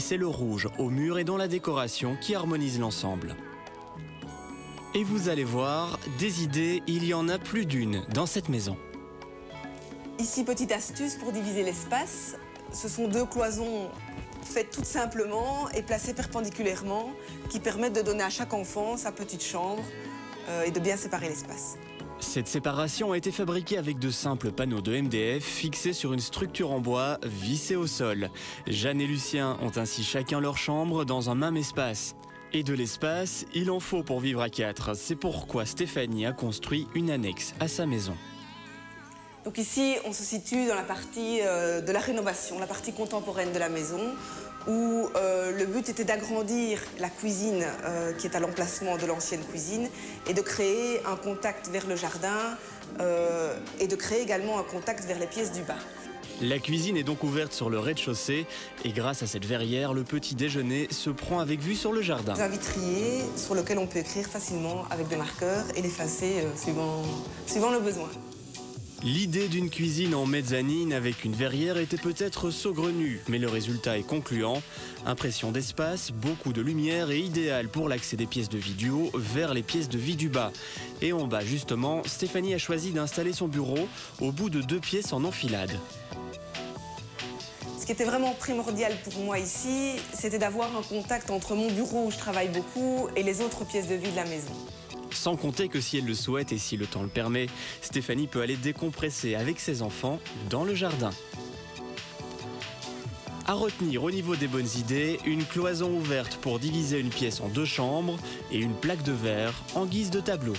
c'est le rouge au mur et dans la décoration qui harmonise l'ensemble. Et vous allez voir, des idées, il y en a plus d'une dans cette maison. Ici, petite astuce pour diviser l'espace. Ce sont 2 cloisons faites tout simplement et placées perpendiculairement qui permettent de donner à chaque enfant sa petite chambre et de bien séparer l'espace. Cette séparation a été fabriquée avec de simples panneaux de MDF fixés sur une structure en bois vissée au sol. Jeanne et Lucien ont ainsi chacun leur chambre dans un même espace. Et de l'espace, il en faut pour vivre à 4. C'est pourquoi Stéphanie a construit une annexe à sa maison. Donc ici, on se situe dans la partie de la rénovation, la partie contemporaine de la maison, où le but était d'agrandir la cuisine qui est à l'emplacement de l'ancienne cuisine et de créer un contact vers le jardin et de créer également un contact vers les pièces du bas. La cuisine est donc ouverte sur le rez-de-chaussée et grâce à cette verrière, le petit déjeuner se prend avec vue sur le jardin. Un vitrier sur lequel on peut écrire facilement avec des marqueurs et l'effacer suivant le besoin. L'idée d'une cuisine en mezzanine avec une verrière était peut-être saugrenue, mais le résultat est concluant. Impression d'espace, beaucoup de lumière et idéal pour l'accès des pièces de vie du haut vers les pièces de vie du bas. Et en bas justement, Stéphanie a choisi d'installer son bureau au bout de 2 pièces en enfilade. Ce qui était vraiment primordial pour moi ici, c'était d'avoir un contact entre mon bureau où je travaille beaucoup et les autres pièces de vie de la maison. Sans compter que si elle le souhaite et si le temps le permet, Stéphanie peut aller décompresser avec ses enfants dans le jardin. À retenir au niveau des bonnes idées, une cloison ouverte pour diviser une pièce en 2 chambres et une plaque de verre en guise de tableau.